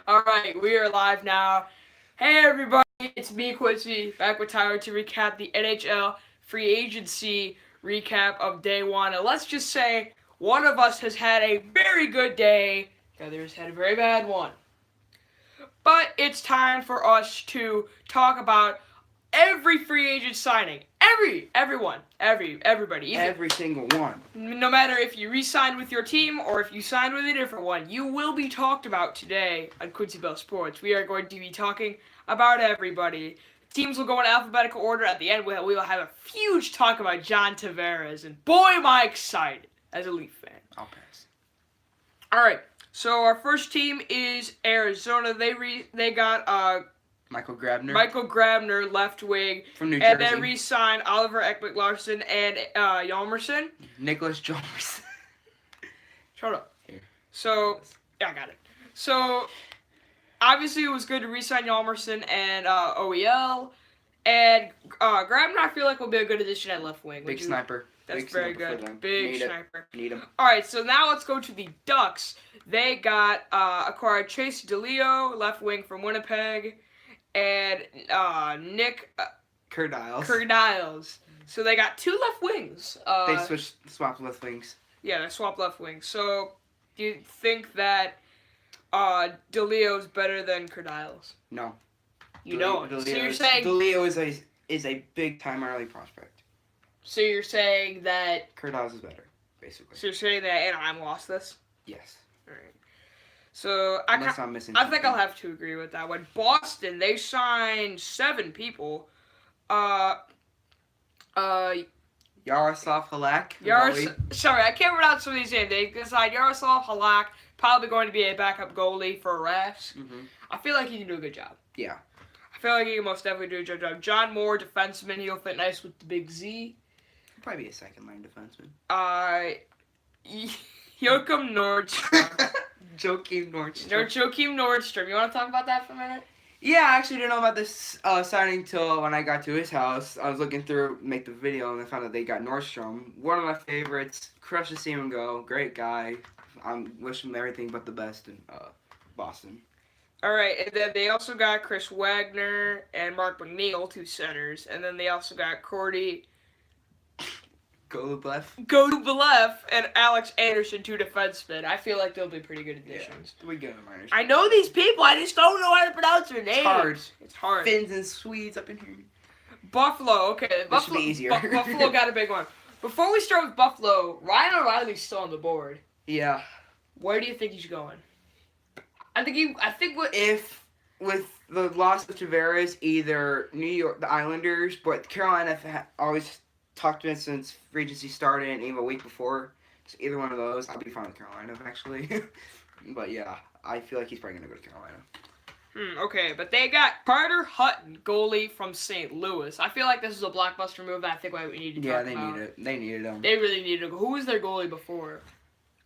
Alright, we are live now. Hey everybody, it's me, Quincy, back with Tyler to recap the NHL free agency recap of day one. And let's just say one of us has had a very good day, the other has had a very bad one. But it's time for us to talk about every free agent signing. Everybody. Every single one. No matter if you re-signed with your team or if you signed with a different one, you will be talked about today on Quincy Bell Sports. We are going to be talking about everybody. Teams will go in alphabetical order. At the end, we will have a huge talk about John Tavares, and boy, am I excited as a Leaf fan. I'll pass. All right, so our first team is Arizona. They got Michael Grabner. Michael Grabner, left wing, from New Jersey. And then re-signed Oliver Ekman-Larsson and Hjalmarsson. Nicholas Hjalmarsson. Shut up. Here. So, yeah, I got it. So, obviously it was good to re-sign Hjalmarsson and OEL. And Grabner, I feel like, will be a good addition at left wing. Big sniper. That's Big very sniper good. Big Need sniper. Need him. All right, so now let's go to the Ducks. They got acquired Chase DeLeo, left wing from Winnipeg, and Nick Kurdiles. So they got two left wings. They swapped left wings. Yeah, they swapped left wings. So do you think that DeLeo's better than Kurdiles? No. You don't. So you're saying DeLeo is a big time early prospect. So you're saying that Kurdiles is better, basically. So you're saying that Anaheim lost this? Yes. All right. So Unless I'm missing I something. think I'll have to agree with that one. Boston, they signed 7 people. Yaroslav Halak. Sorry, I can't pronounce some of these names. They signed Yaroslav Halak, probably going to be a backup goalie for Rask. Mm-hmm. I feel like he can do a good job. Yeah. I feel like he can most definitely do a good job. John Moore, defenseman, he'll fit nice with the big Z. He'll probably be a second line defenseman. Joachim Nordstrom. Joachim Nordstrom. Joachim Nordstrom. You want to talk about that for a minute? Yeah, I actually didn't know about this signing till when I got to his house. I was looking through, make the video, and I found out they got Nordstrom. One of my favorites. Crush to see him go. Great guy. I wish him everything but the best in Boston. All right, and then they also got Chris Wagner and Mark McNeil, 2 centers, and then they also got Cordy Golublev and Alex Anderson, 2 defensemen. I feel like they'll be pretty good additions. Yeah, we get them, minors. I know these people, I just don't know how to pronounce their names. It's hard. Finns and Swedes up in here. Buffalo, okay. This Buffalo, should be easier. Buffalo got a big one. Before we start with Buffalo, Ryan O'Reilly's still on the board. Yeah. Where do you think he's going? If with the loss of Tavares, either New York, the Islanders, but Carolina have always talked to him since free agency started and even a week before. So either one of those, I'll be fine with Carolina actually. But yeah, I feel like he's probably gonna go to Carolina. Okay, but they got Carter Hutton, goalie from St. Louis. I feel like this is a blockbuster move that I think we need to talk about. Yeah, they needed him. They really needed him. Who was their goalie before?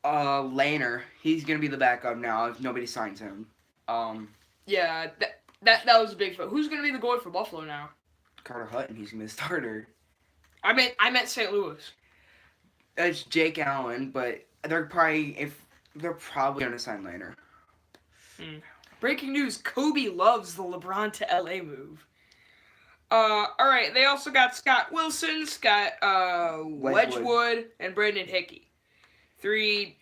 Lehner. He's gonna be the backup now if nobody signs him. Yeah, that was a big. Who's gonna be the goalie for Buffalo now? Carter Hutton. He's gonna be the starter. I meant St. Louis. It's Jake Allen, but they're probably gonna sign Lehner. Breaking news: Kobe loves the LeBron to LA move. All right, they also got Scott Wilson, Scott Wedgwood, and Brandon Hickey. 3.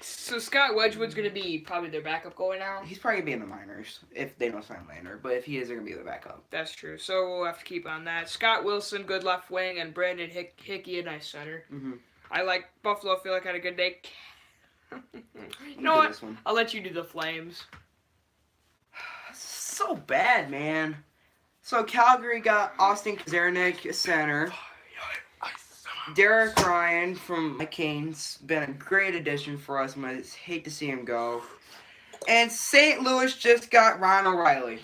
So Scott Wedgwood's gonna be probably their backup goalie now. He's probably gonna be in the minors if they don't sign Lehner, but if he is, they're gonna be the backup. That's true. So we'll have to keep on that. Scott Wilson, good left wing, and Brandon Hickey, a nice center. Mm-hmm. I like Buffalo. I feel like had a good day. You know what? I'll let you do the Flames. So bad, man. So Calgary got Austin Kazernik, center. Derek Ryan from the Canes, been a great addition for us. I hate to see him go. And St. Louis just got Ryan O'Reilly.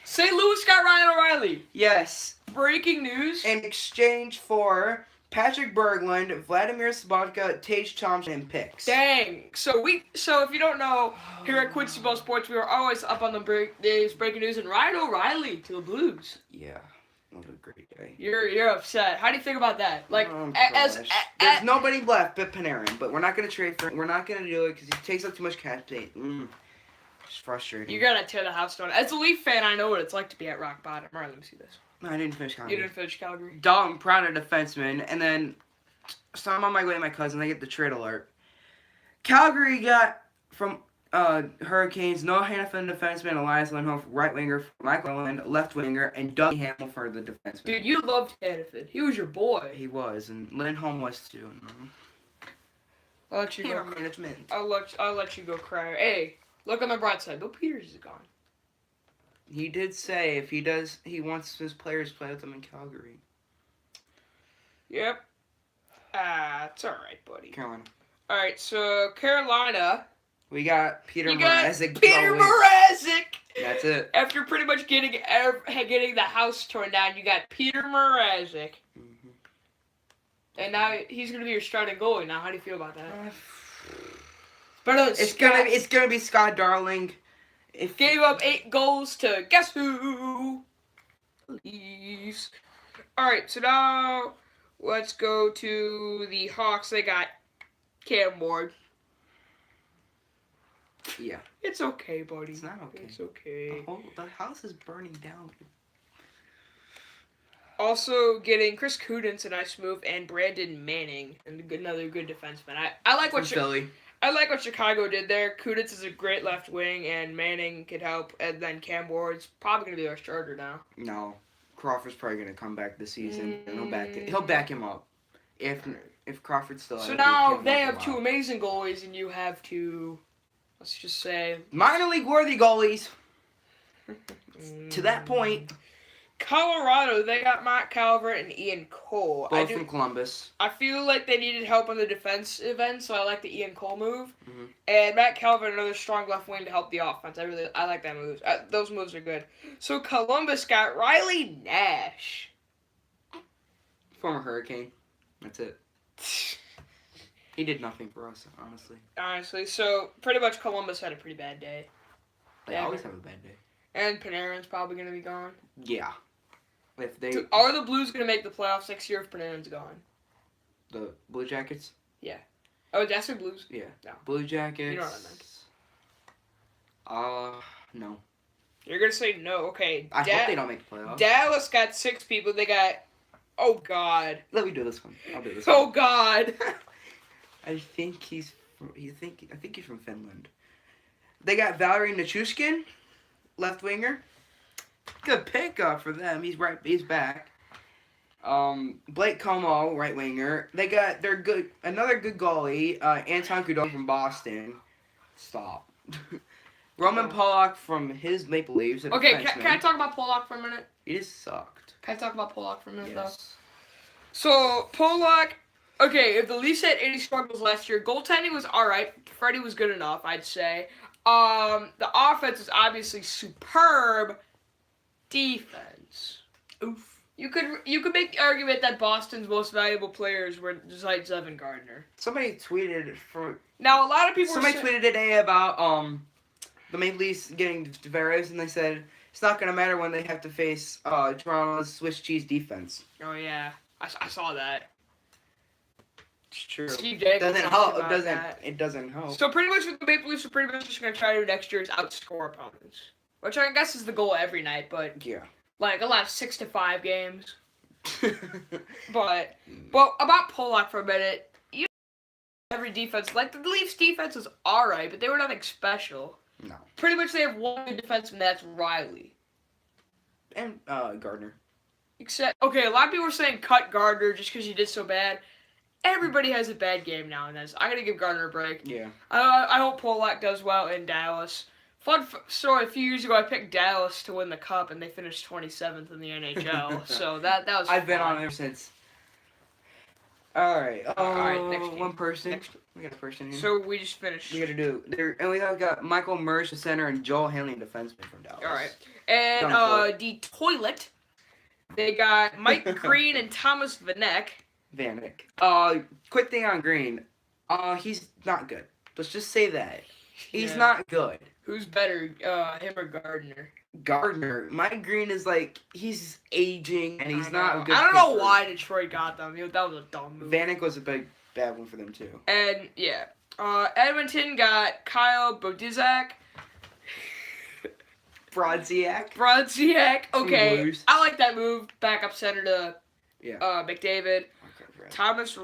St. Louis got Ryan O'Reilly. Yes. Breaking news. In exchange for Patrick Berglund, Vladimir Sobotka, Tage Thompson, and picks. Dang. So if you don't know, here at Quincy Ball Sports, we were always up on the breaking news, and Ryan O'Reilly to the Blues. Yeah. What a great day. You're upset. How do you think about that? Like, Oh, as gosh. There's nobody left but Panarin, but we're not gonna trade for him. We're not gonna do it because he takes up too much cap space. It's frustrating. you're gonna tear the house down. As a Leaf fan, I know what it's like to be at rock bottom. All right, let me see this. No, I didn't finish Calgary. You didn't finish Calgary. Dalton, proud of defenseman, and then so I'm on my way to my cousin. I get the trade alert. Calgary got from Hurricanes Noah Hannafin, defenseman, Elias Lindholm, right winger, Michael Owen, left winger, and Doug Hamill for the defenseman. Dude, you loved Hannafin. He was your boy. He was, and Lindholm was too. I'll let you go. Management. I'll let you go cry. Hey, look on the bright side. Bill Peters is gone. He did say if he does, he wants his players to play with him in Calgary. Yep. It's all right, buddy. Carolina. All right, so Carolina. We got Peter You got Mrazek. Peter Mrazek. That's it. After pretty much getting the house torn down, you got Peter Mrazek. Mm-hmm. And now he's gonna be your starting goalie. Now, how do you feel about that? Better than It's Scott. gonna be Scott Darling. If Gave up 8 goals to guess who? Leafs. All right, so now let's go to the Hawks. They got Cam Ward. Yeah. It's okay, buddy. It's not okay. It's okay. The house is burning down. Also getting Chris Kudins, a nice move, and Brandon Manning, another good defenseman. I like what Philly. I like what Chicago did there. Kudins is a great left wing, and Manning could help. And then Cam Ward's probably gonna be our starter now. No, Crawford's probably gonna come back this season, and he'll back him up. If Crawford's still. So now they have 2 amazing goalies, and you have 2. Let's just say minor league worthy goalies. To that point. Colorado, they got Matt Calvert and Ian Cole. Both from Columbus. I feel like they needed help on the defensive end, so I like the Ian Cole move. Mm-hmm. And Matt Calvert, another strong left wing to help the offense. I like that move. Those moves are good. So Columbus got Riley Nash. Former Hurricane. That's it. He did nothing for us, honestly. Honestly, so pretty much Columbus had a pretty bad day. They always have a bad day. And Panarin's probably going to be gone. Yeah. If they Are the Blues going to make the playoffs next year if Panarin's gone? The Blue Jackets? Oh, that's the Blues? Yeah. No. Blue Jackets. You know what I meant. No. You're going to say no. Okay. I hope they don't make the playoffs. Dallas got 6 people. They got... Oh, God. Let me do this one. I'll do this Oh, one. God. I think he's from Finland. They got Valery Nichushkin, left winger. Good pickup for them. He's back. Blake Como, right winger. They got another good goalie, Anton Khudobin from Boston. Stop. Roman Polak from his Maple Leafs. Okay, can I talk about Polak for a minute? He just sucked. Can I talk about Polak for a minute, Yes. though? So, Polak, okay, if the Leafs had any struggles last year, goaltending was alright. Freddie was good enough, I'd say. The offense is obviously superb. Defense. Oof. You could make the argument that Boston's most valuable players were just like Evan Gardner. Somebody tweeted Now, a lot of people tweeted today about the Maple Leafs getting Tavares, and they said it's not going to matter when they have to face Toronto's Swiss cheese defense. Oh, yeah. I saw that. It's true. Steve Jacobs Doesn't talked help. about that. It doesn't help. So pretty much what the Maple Leafs are pretty much just going to try to do next year is outscore opponents. Which I guess is the goal every night, but Yeah. like a lot of 6-5 games. But well, about Polak for a minute, every defense, like the Leafs defense was alright, but they were nothing special. No. Pretty much they have one good defenseman, that's Riley. And Gardner. Except, okay, a lot of people were saying cut Gardner just because he did so bad. Everybody has a bad game now and then, so I gotta give Gardner a break. Yeah. I hope Polak does well in Dallas. Fun story, a few years ago I picked Dallas to win the Cup and they finished 27th in the NHL, so that was I've been fun. on ever since. Alright. Alright, next team. One person. Next. We got a person here. So we just finished. We gotta do. And we got Michael Murray, the center, and Joel Hanley, defenseman from Dallas. Alright. And the toilet, they got Mike Green and Thomas Vanek. Vanek. Quick thing on Green. He's not good. Let's just say that. He's Yeah. not good. Who's better, him or Gardner? Gardner, Mike Green is like he's aging and he's not a good. I don't know keeper. why Detroit got them. That was a dumb move. Vanek was a bad one for them too. And yeah, Edmonton got Kyle Bodizak. Brodziak. Okay, Blues. I like that move. Backup center to McDavid. Thomas.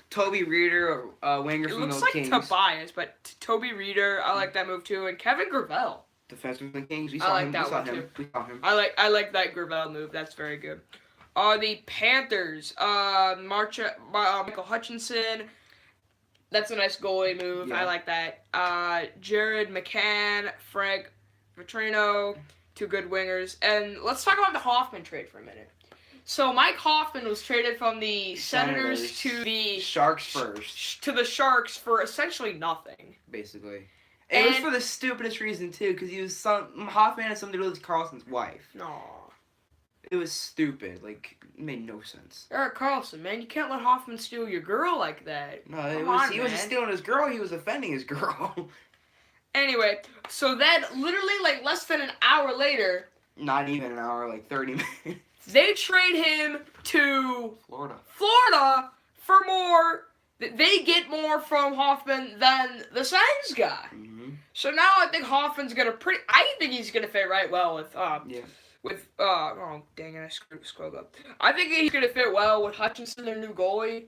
Toby Reeder, winger It from looks the like Kings. Tobias, but Toby Reeder, I like that move too. And Kevin Gravel. Defenseman from the Kings. We I saw like him. that We saw one, him. too. We saw him. I like that Gravel move. That's very good. The Panthers. Michael Hutchinson. That's a nice goalie move. Yeah. I like that. Jared McCann, Frank Vitrino, two good wingers. And let's talk about the Hoffman trade for a minute. So Mike Hoffman was traded from the Senators to the Sharks first. To the Sharks for essentially nothing. Basically. It was for the stupidest reason too, because Hoffman had something to do with Carlson's wife. No. It was stupid. Like, it made no sense. Erik Karlsson, man, you can't let Hoffman steal your girl like that. No, he wasn't stealing his girl. He was offending his girl. Anyway, so then literally like less than an hour later, not even an hour, like 30 minutes. They trade him to Florida for more. They get more from Hoffman than the Sens guy. Mm-hmm. So now I think Hoffman's gonna I think he's gonna fit right well with oh dang it, I scrolled up. I think he's gonna fit well with Hutchinson, their new goalie.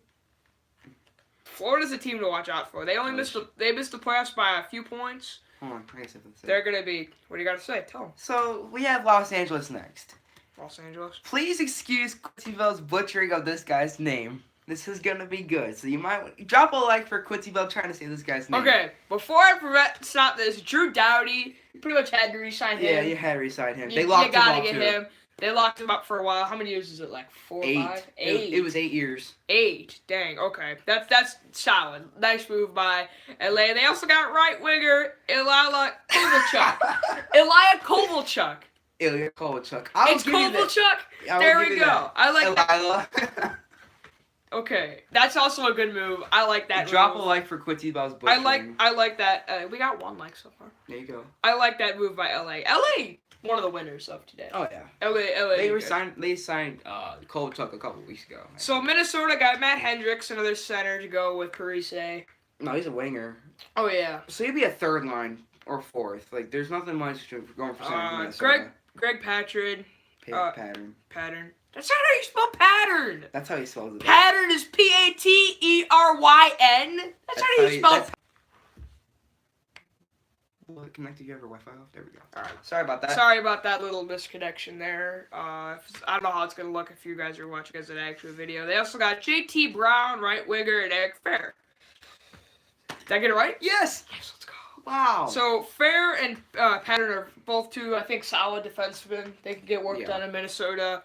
Florida's a team to watch out for. They missed the playoffs by a few points. Hold on, I got something to say. They're gonna be. What do you got to say? Tell them. So we have Los Angeles next. Los Angeles. Please excuse Quincyville's butchering of this guy's name. This is gonna be good. So you might drop a like for Quincyville trying to say this guy's name. Okay, before I stop this, Drew Doughty, you pretty much had to re-sign him. Yeah, you had to re-sign him. They locked him up. They locked him up for a while. How many years is it? Like 4 or 5? 8. It was 8 years. 8. Dang. Okay, that's solid. Nice move by LA. They also got right winger Ilya Kovalchuk. Ilya Kovalchuk. It's Kovalchuk. There we go. I like that. Okay, that's also a good move. I like that. Drop a like for Quincyville's butchering. I like that. We got 1 like so far. There you go. I like that move by LA. LA, one of the winners of today. Oh yeah. LA. They signed Kovalchuk a couple weeks ago. So Minnesota got Matt Hendricks, another center to go with Parise. No, he's a winger. Oh yeah. So he'd be a third line or fourth. Like there's nothing much going for center. Greg Pattern. Pattern. That's not how you spell pattern. That's how he spells it. Pattern is Pateryn. That's not how you spell. Connected you have your Wi-Fi off? There we go. All right. Sorry about that. Sorry about that little misconnection there. I don't know how it's going to look if you guys are watching as an actual video. They also got JT Brown, right winger, and Eric Fair. Did I get it right? Yes. Yes, let's go. Wow. So Fair and Pattern are both two, I think, solid defensemen. They can get work done in Minnesota.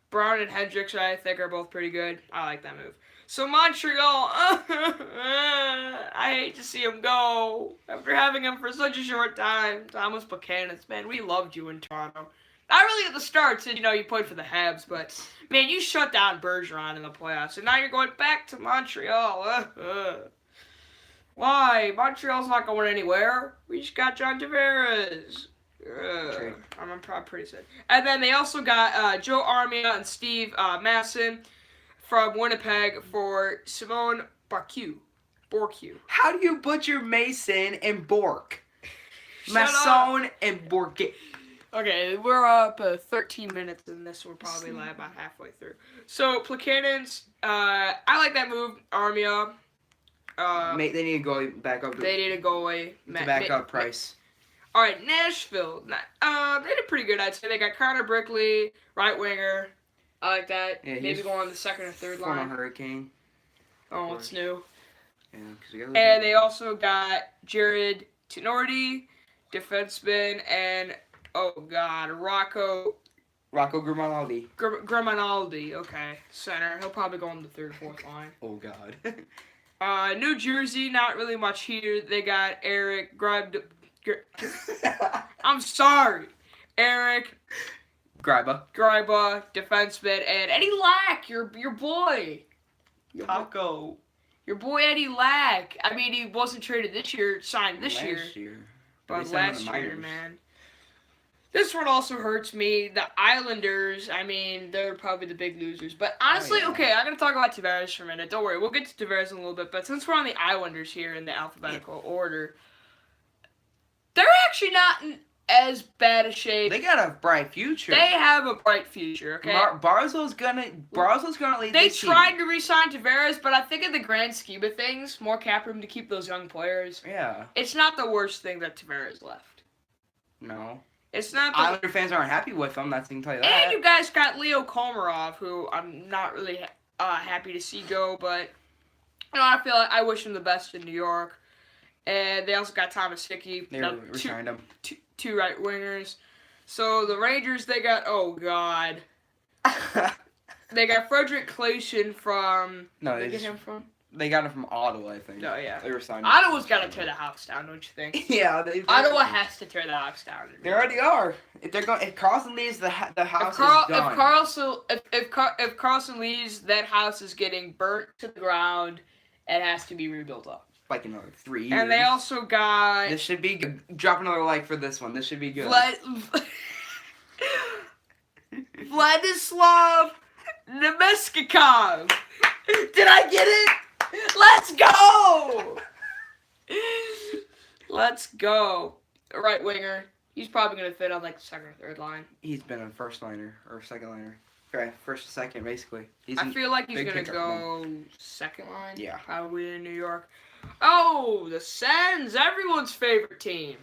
Brown and Hendricks, I think, are both pretty good. I like that move. So Montreal, I hate to see him go. After having him for such a short time, Thomas Buchanan, man, we loved you in Toronto. Not really at the start, since, you played for the Habs, but, man, you shut down Bergeron in the playoffs, and now you're going back to Montreal. Why? Montreal's not going anywhere. We just got John Tavares. I'm pretty sad. And then they also got Joe Armia and Steve Masson from Winnipeg for Simone Bourque. How do you butcher Mason and Bork? Masson and Bourque. Okay, we're up 13 minutes in this. We're probably about halfway through. So Buchanan's, I like that move. Armia. They need a goalie backup. They need a goalie. To back up Price. All right, Nashville. They did pretty good, I'd say. They got Connor Brickley, right winger. I like that. Yeah, maybe go on the second or third line. Former Hurricane. Oh, it's new. Yeah, and they also got Jared Tenorti, defenseman, and Rocco Grimaldi. Grimaldi, okay, center. He'll probably go on the third, fourth line. Oh God. New Jersey, not really much here. They got Eric I'm sorry, Eric Gryba, defenseman, and Eddie Lack, your boy. Taco. Your boy Eddie Lack. I mean, he wasn't traded this year, signed this year. But They signed him last in the year, minors. man. This one also hurts me. The Islanders, I mean, they're probably the big losers. But honestly, yeah. okay, I'm going to talk about Tavares for a minute. Don't worry, we'll get to Tavares in a little bit. But since we're on the Islanders here in the alphabetical order, they're actually not in as bad a shape. They got a bright future. They have a bright future, okay? Barzal's gonna lead They this tried team. to re-sign Tavares, but I think in the grand scheme of things, more cap room to keep those young players. Yeah. It's not the worst thing that Tavares left. No. It's not the Islander fans aren't happy with him. That's I can tell you that. And you guys got Leo Komarov, who I'm not really happy to see go, but I feel like I wish him the best in New York. And they also got Thomas Hickey. They resigned him. Two right wingers. So the Rangers, they got they got Frederick Claesson from. No, They get him from. They got him from Ottawa, I think. No, yeah. They resigned him. Ottawa's got to tear the house down, don't you think? Yeah, Ottawa has to tear the house down. They already are. If Carlson leaves, the house is done. If Carlson leaves, that house is getting burnt to the ground and has to be rebuilt up. Like another 3 years. And they also got This should be good. Drop another like for this one. This should be good. Vladislav Nemeskikov. Did I get it? Let's go! Let's go. Right winger. He's probably going to fit on like the second or third line. He's been a first liner or second liner. Okay, first and second, basically. I feel like he's big going to pickup go second line. Yeah. Probably in New York. Oh, the Sens, everyone's favorite team.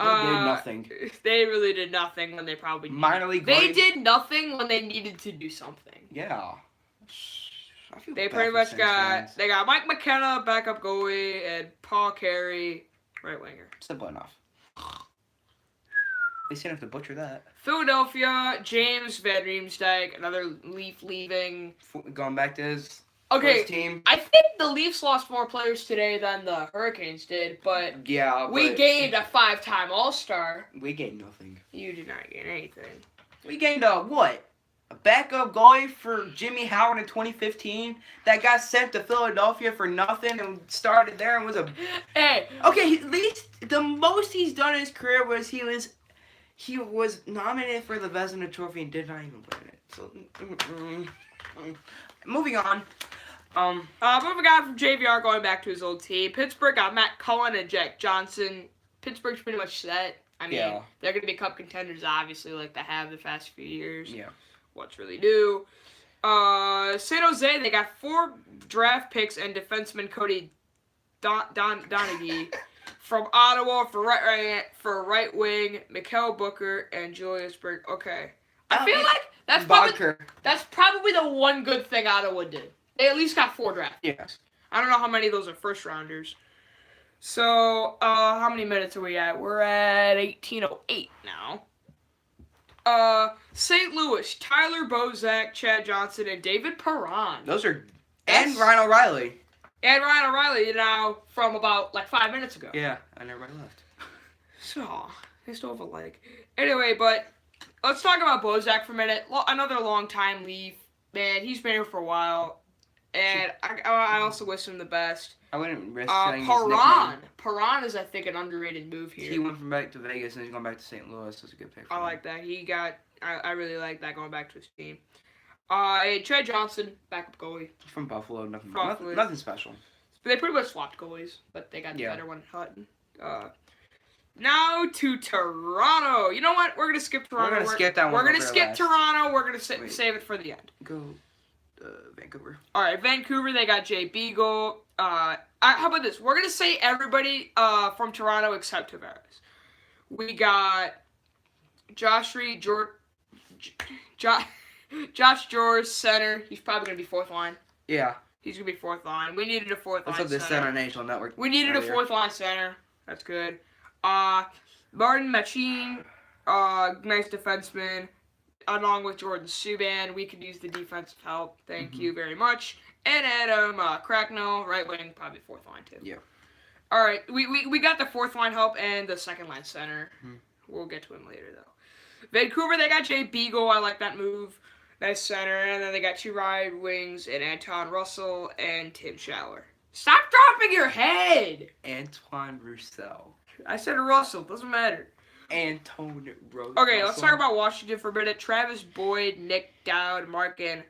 They did nothing. They really did nothing when they probably Minor league. They did nothing when they needed to do something. Yeah. I feel They bad pretty for much Sens got fans. they got Mike McKenna, backup goalie, and Paul Carey, right winger. Simple enough. They didn't have to butcher that. Philadelphia, James Van Riemsdyk, another Leaf leaving. Going back to his Okay, first team. I think the Leafs lost more players today than the Hurricanes did, but Yeah, we gained a 5-time All-Star. We gained nothing. You did not gain anything. We gained a what? A backup goalie for Jimmy Howard in 2015 that got sent to Philadelphia for nothing and started there and was a. Hey, Okay, at least the most he's done in his career was he was nominated for the Vezina Trophy and did not even win it. So, moving on. moving on from JVR, going back to his old team. Pittsburgh got Matt Cullen and Jack Johnson. Pittsburgh's pretty much set. I mean, Yeah. they're going to be cup contenders, obviously, like they have the past few years. Yeah. What's really new? San Jose, they got 4 draft picks and defenseman Cody Donaghy from Ottawa for right wing, Mikhail Booker and Julius Berg. Okay, I feel like that's probably the one good thing Ottawa did. They at least got 4 draft picks. Yes. I don't know how many of those are first rounders. So, how many minutes are we at? We're at 18:08 now. St. Louis, Tyler Bozak, Chad Johnson, and David Perron. Those are and Ryan O'Reilly. And Ryan O'Reilly, from about 5 minutes ago. Yeah, and everybody left. So, they still have a leg. Anyway, but let's talk about Bozak for a minute. Another long-time Leaf. Man, he's been here for a while. And I also wish him the best. I wouldn't risk saying his Perron. nickname. Perron is, I think, an underrated move here. He went from back to Vegas and he's going back to St. Louis. That's a good pick. I like that. I really like that going back to his team. And Chad Johnson, backup goalie. From Buffalo, nothing special. They pretty much swapped goalies, but they got the better one in Hutton. Now to Toronto. You know what? We're gonna skip Toronto. We're gonna skip that one. We're gonna over skip last. Toronto. We're gonna save it for the end. Go, Vancouver. All right, Vancouver. They got Jay Beagle. How about this? We're gonna say everybody from Toronto except Tavares. We got Josh Reed, Josh George, center. He's probably gonna be 4th line. Yeah. He's gonna be 4th line. We needed a 4th line. That's what they said on NHL Network. We needed earlier. a 4th line center. That's good. Martin Machine, nice defenseman, along with Jordan Subban. We could use the defensive help. Thank you very much. And Adam Cracknell, right wing, probably 4th line too. Yeah. All right, we got the 4th line help and the 2nd line center. We'll get to him later though. Vancouver, they got Jay Beagle. I like that move. Nice center, and then they got 2 right wings and Anton Russell and Tim Schaller. Stop dropping your head! Antoine Roussel. I said Russell, doesn't matter. Antone Rose. Okay, let's talk about Washington for a minute. Travis Boyd, Nick Dowd, Markin,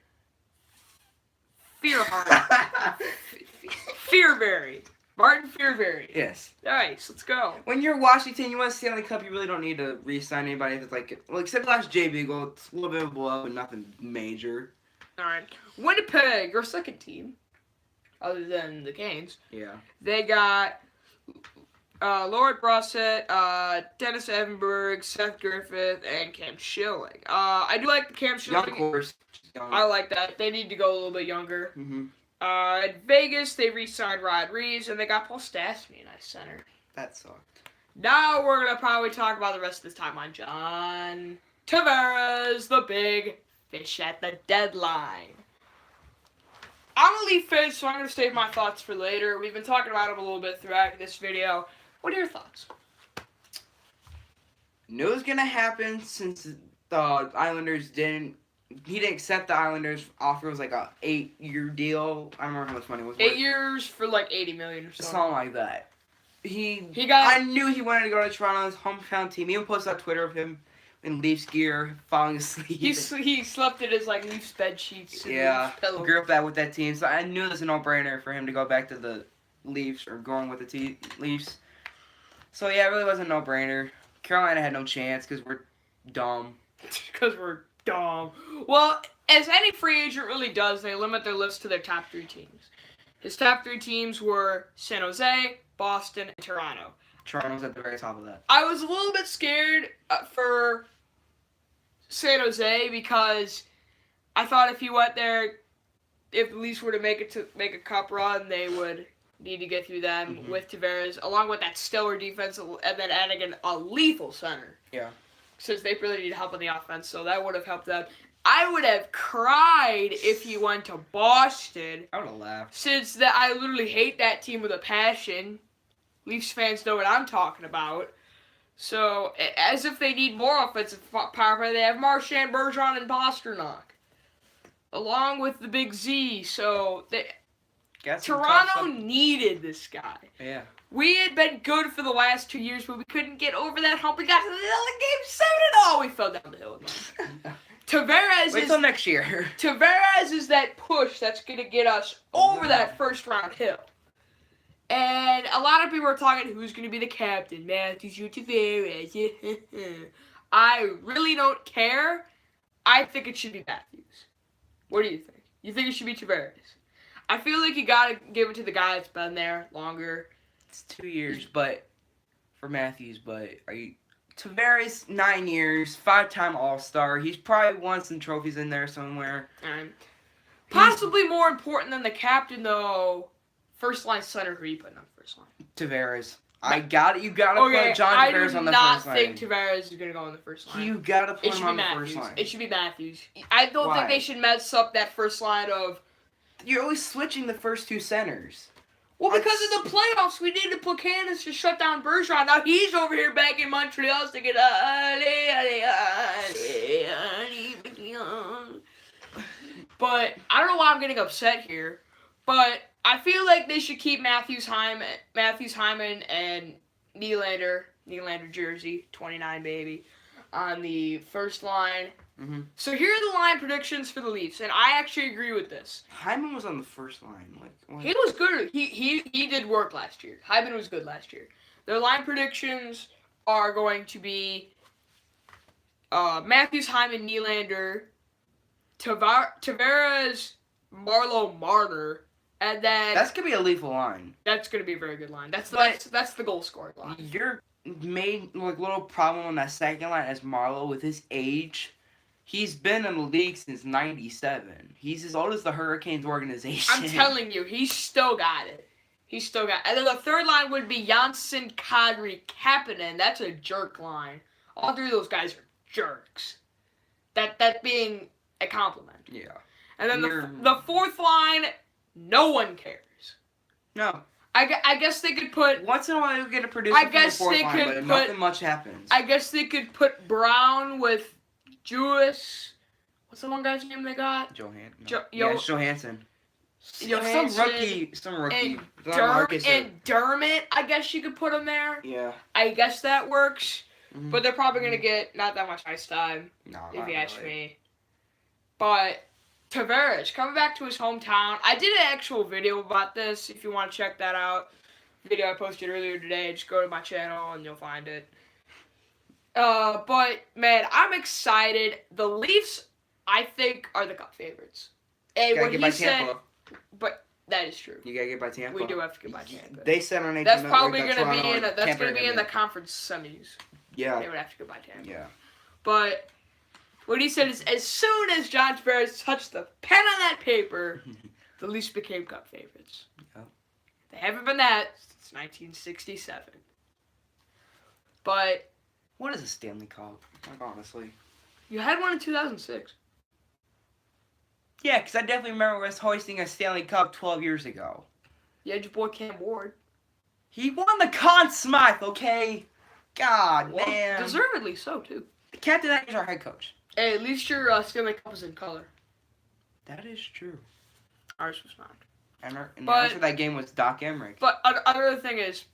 Fearberry. Martin Fearberry. Yes. Nice, let's go. When you're Washington, you want to Stanley Cup, you really don't need to re-sign anybody that's like, well, except last Jay Beagle, it's a little bit of a blow, but nothing major. Alright. Winnipeg, your second team, other than the Canes. Yeah. They got Lord Brossett, Dennis Evenberg, Seth Griffith, and Cam Schilling. I do like the Cam Schilling. Young course. I like that. They need to go a little bit younger. Mm-hmm. At Vegas, they re-signed Rod Reeves, and they got Paul Stastny, nice center. That sucked. Now we're going to probably talk about the rest of this timeline. John Tavares, the big fish at the deadline. I'm a Leaf fan, so I'm going to save my thoughts for later. We've been talking about him a little bit throughout this video. What are your thoughts? Knew it was going to happen since the Islanders didn't. He didn't accept the Islanders' offer. It was like a 8-year deal. I don't remember how much money it was. 8 years for like $80 million or something. Something like that. He got. I knew he wanted to go to Toronto's hometown team. He even posted on Twitter of him in Leafs gear, falling asleep. He slept in his like Leafs bed sheets. Yeah, grew up that with that team. So I knew it was a no-brainer for him to go back to the Leafs or going with the Leafs. So yeah, it really was a no-brainer. Carolina had no chance because we're dumb. Because we're dumb. Well, as any free agent really does, they limit their list to their top 3 teams. His top 3 teams were San Jose, Boston, and Toronto. Toronto's at the very top of that. I was a little bit scared for San Jose because I thought if he went there, if the Leafs were to make a cup run, they would need to get through them with Tavares, along with that stellar defense, and then adding a lethal center. Yeah. Since they really need help on the offense, so that would have helped them. I would have cried if he went to Boston. I would have laughed. Since I literally hate that team with a passion. Leafs fans know what I'm talking about. So, as if they need more offensive power play, they have Marchand, Bergeron, and Pasternak. Along with the big Z, so Toronto needed this guy. Yeah. We had been good for the last 2 years, but we couldn't get over that hump. We got to the game 7 and all. We fell down the hill again. Tavares Wait till next year. Tavares is that push that's going to get us over that first round hill. And a lot of people are talking who's going to be the captain. Matthews or Tavares. I really don't care. I think it should be Matthews. What do you think? You think it should be Tavares? I feel like you got to give it to the guy that's been there longer. It's 2 years, but for Matthews, but Tavares, 9 years, 5-time All-Star. He's probably won some trophies in there somewhere. Possibly more important than the captain, though. First line center, who are you putting on first line? Tavares. You gotta put John Tavares on the first line. I do not think Tavares is gonna go on the first line. You gotta put him on the first line. It should be Matthews. I don't think they should mess up that first line of. You're always switching the first 2 centers. Well, because of the playoffs, we needed Placanis to shut down Bergeron. Now he's over here back in Montreal thinking, but I don't know why I'm getting upset here. But I feel like they should keep Matthews Hyman, and Nylander jersey, 29 baby, on the first line. Mm-hmm. So here are the line predictions for the Leafs, and I actually agree with this. Hyman was on the first line. He was good. He did work last year. Hyman was good last year. Their line predictions are going to be Matthews, Hyman, Nylander, Tavares, Marleau, Marner, and then that's gonna be a lethal line. That's gonna be a very good line. That's the goal scoring line. Your main little problem on that second line is Marleau with his age. He's been in the league since '97. He's as old as the Hurricanes organization. I'm telling you, he's still got it. And then the third line would be Janssen, Kadri, Kapanen. That's a jerk line. All 3 of those guys are jerks. That being a compliment. Yeah. And then the fourth line, no one cares. No. I guess they could put. Once in a while, you get a producer from the fourth line, but nothing much happens. I guess they could put Brown with Jewis. What's the one guy's name they got? It's Johansson. Johansson, Some rookie. And Dermott, I guess you could put him there. Yeah. I guess that works. Mm-hmm. But they're probably going to get not that much ice time, if you ask me. But Tavares, coming back to his hometown. I did an actual video about this, if you want to check that out. Video I posted earlier today. Just go to my channel and you'll find it. But, man, I'm excited. The Leafs, I think, are the cup favorites. And what he said... But that is true. You gotta get by Tampa. We do have to get by Tampa. They said on 18 that's probably going to be in. That's going to be in the conference semis. Yeah. They would have to go by Tampa. Yeah. But what he said is, as soon as John Tavares touched the pen on that paper, the Leafs became cup favorites. Yep. They haven't been that since 1967. But what is a Stanley Cup? Like, honestly, you had one in 2006. Yeah, because I definitely remember us hoisting a Stanley Cup 12 years ago. You had your boy Cam Ward. He won the Conn Smythe, okay? God, man. Deservedly so, too. The captain is our head coach. Hey, at least your Stanley Cup is in color. That is true. Ours was not. And the answer to that game was Doc Emmerich. But another thing is,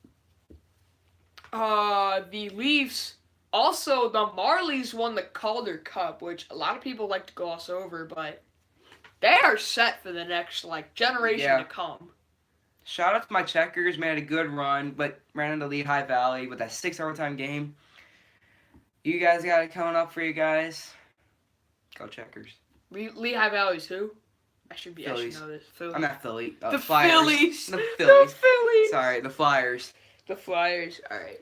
the Leafs, also the Marlies won the Calder Cup, which a lot of people like to gloss over, but they are set for the next, generation to come. Shout out to my Checkers, made a good run, but ran into Lehigh Valley with that 6 overtime game. You guys got it coming up for you guys. Go Checkers. Lehigh Valley's who? I should know this. Philly. I'm not Philly. The Flyers. Phillies. The Phillies. The Phillies. Sorry, the Flyers. The Flyers. All right.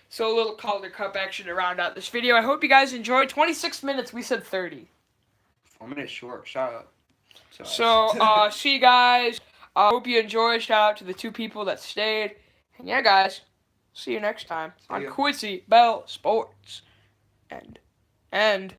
So a little Calder Cup action to round out this video. I hope you guys enjoyed. 26 minutes. We said 30. 4 minutes short. Shout out. So, see you guys. I hope you enjoyed. Shout out to the 2 people that stayed. And yeah, guys, see you next time on Quincy Bell Sports. And